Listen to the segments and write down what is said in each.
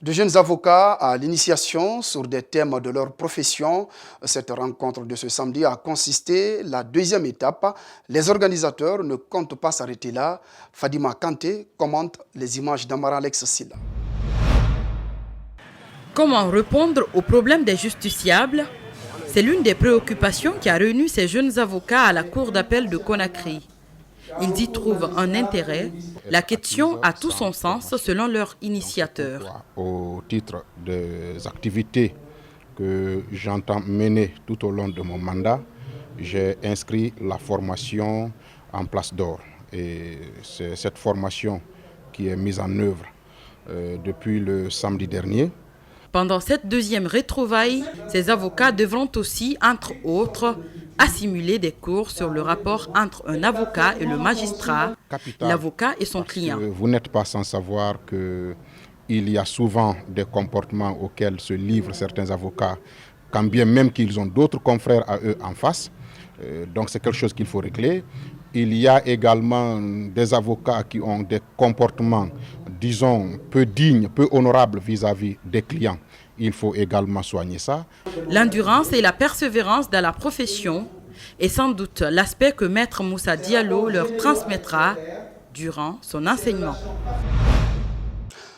De jeunes avocats à l'initiation sur des thèmes de leur profession. Cette rencontre de ce samedi a consisté la deuxième étape. Les organisateurs ne comptent pas s'arrêter là. Fadima Kanté commente les images d'Amara Alex Silla. Comment répondre aux problèmes des justiciables? C'est l'une des préoccupations qui a réuni ces jeunes avocats à la cour d'appel de Conakry. Ils y trouvent un intérêt. La question a tout son sens selon leur initiateur. Au titre des activités que j'entends mener tout au long de mon mandat, j'ai inscrit la formation en place d'or. Et c'est cette formation qui est mise en œuvre depuis le samedi dernier. Pendant cette deuxième retrouvaille, ces avocats devront aussi, entre autres, assimiler des cours sur le rapport entre un avocat et le magistrat, l'avocat et son client. Vous n'êtes pas sans savoir qu'il y a souvent des comportements auxquels se livrent certains avocats, quand bien même qu'ils ont d'autres confrères à eux en face. Donc c'est quelque chose qu'il faut régler. Il y a également des avocats qui ont des comportements, disons, peu dignes, peu honorables vis-à-vis des clients. Il faut également soigner ça. L'endurance et la persévérance dans la profession est sans doute l'aspect que Maître Moussa Diallo leur transmettra durant son enseignement.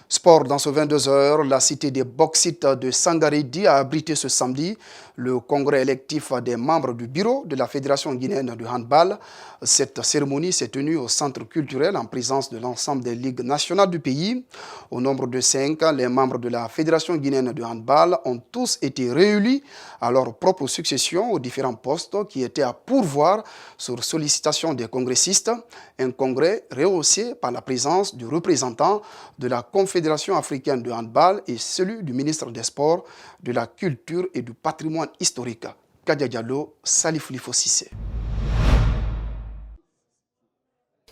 Sport dans ce 22h, la cité des bauxites de Sangaredi a abrité ce samedi le congrès électif des membres du bureau de la Fédération guinéenne de handball. Cette cérémonie s'est tenue au centre culturel en présence de l'ensemble des ligues nationales du pays. Au nombre de 5, les membres de la Fédération guinéenne de handball ont tous été réunis à leur propre succession aux différents postes qui étaient à pourvoir sur sollicitation des congressistes. Un congrès rehaussé par la présence du représentant de la Confédération africaine de handball et celui du ministre des Sports, de la Culture et du Patrimoine historique. Kadia Diallo, Salif Lifo Sissé.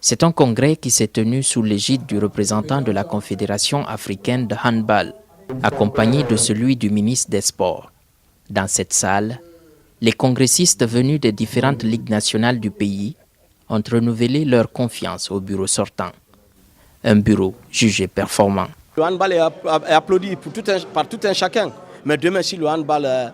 C'est un congrès qui s'est tenu sous l'égide du représentant de la Confédération africaine de handball, accompagné de celui du ministre des Sports. Dans cette salle, les congressistes venus des différentes ligues nationales du pays ont renouvelé leur confiance au bureau sortant. Un bureau jugé performant. Le handball est applaudi par tout un chacun. Mais demain, si le handball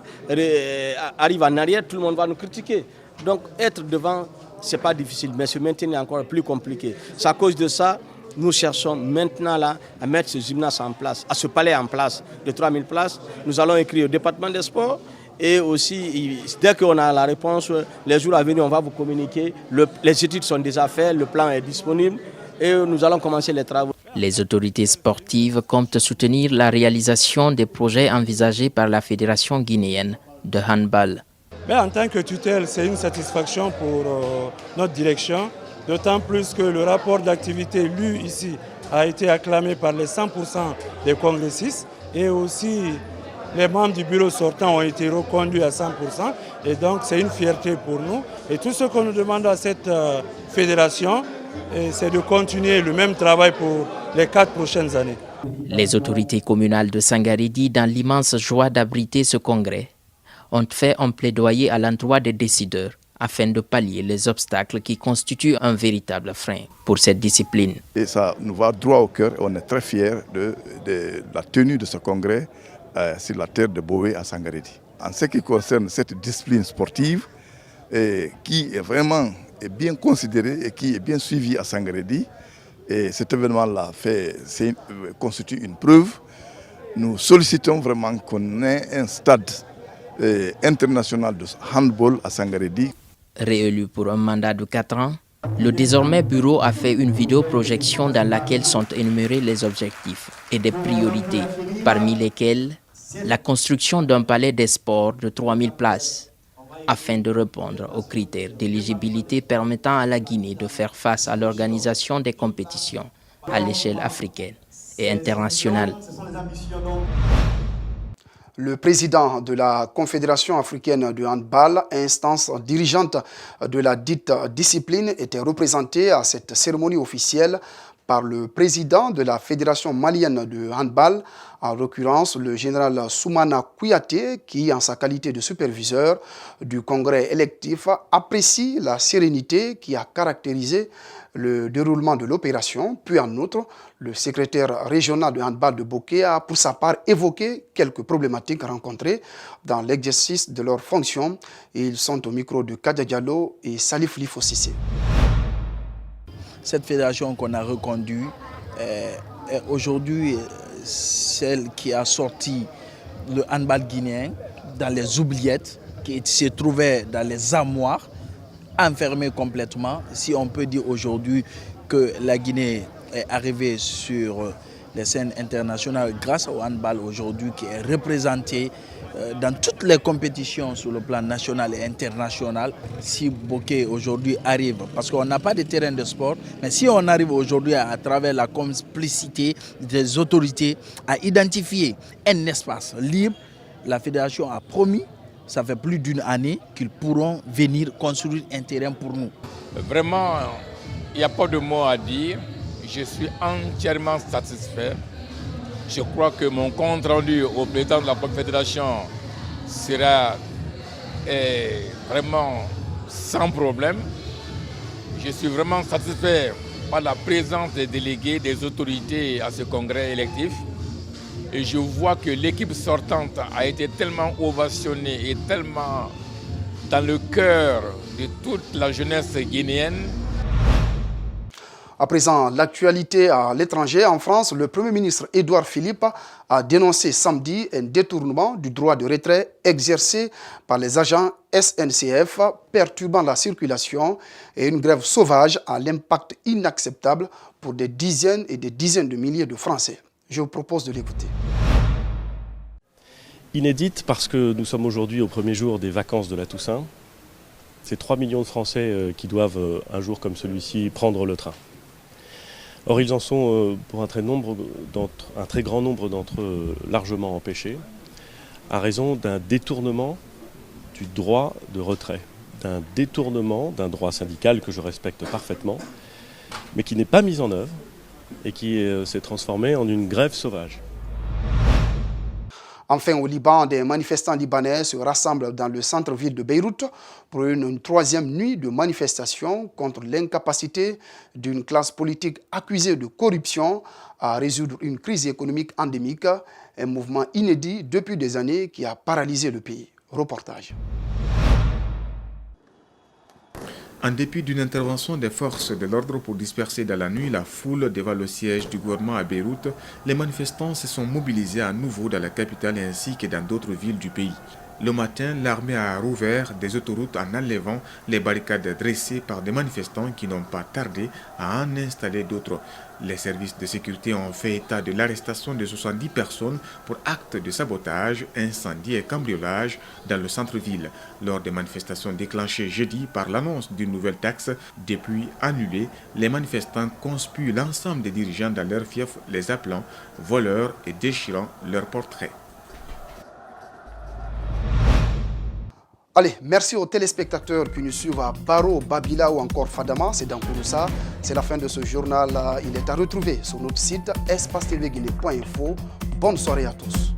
arrive en arrière, tout le monde va nous critiquer. Donc être devant, ce n'est pas difficile, mais se maintenir est encore plus compliqué. C'est à cause de ça, nous cherchons maintenant là, à mettre ce gymnase en place, à ce palais en place de 3000 places. Nous allons écrire au département des sports et aussi, dès qu'on a la réponse, les jours à venir, on va vous communiquer. Les études sont déjà faites, le plan est disponible et nous allons commencer les travaux. Les autorités sportives comptent soutenir la réalisation des projets envisagés par la Fédération guinéenne de handball. Mais en tant que tutelle, c'est une satisfaction pour notre direction, d'autant plus que le rapport d'activité lu ici a été acclamé par les 100% des congressistes et aussi les membres du bureau sortant ont été reconduits à 100% et donc c'est une fierté pour nous. Et tout ce qu'on nous demande à cette fédération, c'est de continuer le même travail pour les 4 prochaines années. Les autorités communales de Sangaredi, dans l'immense joie d'abriter ce congrès, ont fait un plaidoyer à l'endroit des décideurs afin de pallier les obstacles qui constituent un véritable frein pour cette discipline. Et ça nous va droit au cœur et on est très fiers de la tenue de ce congrès sur la terre de Boé à Sangaredi. En ce qui concerne cette discipline sportive, qui est vraiment bien considérée et qui est bien suivie à Sangaredi, et cet événement-là constitue une preuve. Nous sollicitons vraiment qu'on ait un stade international de handball à Sangaredi. Réélu pour un mandat de 4 ans, le désormais bureau a fait une vidéoprojection dans laquelle sont énumérés les objectifs et des priorités, parmi lesquelles la construction d'un palais des sports de 3000 places, afin de répondre aux critères d'éligibilité permettant à la Guinée de faire face à l'organisation des compétitions à l'échelle africaine et internationale. Le président de la Confédération africaine de handball, instance dirigeante de la dite discipline, était représenté à cette cérémonie officielle par le président de la Fédération malienne de handball, en l'occurrence le général Soumana Kouyaté, qui, en sa qualité de superviseur du congrès électif, apprécie la sérénité qui a caractérisé le déroulement de l'opération. Puis en outre, le secrétaire régional de handball de Bokeh a pour sa part évoqué quelques problématiques rencontrées dans l'exercice de leurs fonctions. Ils sont au micro de Kadia Diallo et Salif Lifo Sissé. Cette fédération qu'on a reconduite est aujourd'hui celle qui a sorti le handball guinéen dans les oubliettes, qui se trouvait dans les armoires, enfermé complètement. Si on peut dire aujourd'hui que la Guinée est arrivée sur les scènes internationales grâce au handball aujourd'hui, qui est représenté dans toutes les compétitions sur le plan national et international. Si Bokeh aujourd'hui arrive, parce qu'on n'a pas de terrain de sport, mais si on arrive aujourd'hui à travers la complicité des autorités à identifier un espace libre, la fédération a promis, ça fait plus d'une année, qu'ils pourront venir construire un terrain pour nous. Vraiment, il n'y a pas de mots à dire. Je suis entièrement satisfait. Je crois que mon compte rendu au président de la Confédération sera vraiment sans problème. Je suis vraiment satisfait par la présence des délégués, des autorités à ce congrès électif. Et je vois que l'équipe sortante a été tellement ovationnée et tellement dans le cœur de toute la jeunesse guinéenne. À présent, l'actualité à l'étranger. En France, le Premier ministre Édouard Philippe a dénoncé samedi un détournement du droit de retrait exercé par les agents SNCF, perturbant la circulation, et une grève sauvage à l'impact inacceptable pour des dizaines et des dizaines de milliers de Français. Je vous propose de l'écouter. Inédite parce que nous sommes aujourd'hui au premier jour des vacances de la Toussaint. C'est 3 millions de Français qui doivent, un jour comme celui-ci, prendre le train. Or, ils en sont, pour un très grand nombre d'entre eux, largement empêchés, à raison d'un détournement du droit de retrait, d'un détournement d'un droit syndical que je respecte parfaitement, mais qui n'est pas mis en œuvre et qui s'est transformé en une grève sauvage. Enfin, au Liban, des manifestants libanais se rassemblent dans le centre-ville de Beyrouth pour une troisième nuit de manifestation contre l'incapacité d'une classe politique accusée de corruption à résoudre une crise économique endémique, un mouvement inédit depuis des années qui a paralysé le pays. Reportage. En dépit d'une intervention des forces de l'ordre pour disperser dans la nuit la foule devant le siège du gouvernement à Beyrouth, les manifestants se sont mobilisés à nouveau dans la capitale ainsi que dans d'autres villes du pays. Le matin, l'armée a rouvert des autoroutes en enlevant les barricades dressées par des manifestants qui n'ont pas tardé à en installer d'autres. Les services de sécurité ont fait état de l'arrestation de 70 personnes pour actes de sabotage, incendie et cambriolage dans le centre-ville. Lors des manifestations déclenchées jeudi par l'annonce d'une nouvelle taxe depuis annulée, les manifestants conspuent l'ensemble des dirigeants dans leur fief, les appelant voleurs et déchirant leurs portraits. Allez, merci aux téléspectateurs qui nous suivent à Baro, Babila ou encore Fadama, c'est dans Kouroussa. C'est la fin de ce journal. Il est à retrouver sur notre site espace-tv-guinée.info. Bonne soirée à tous.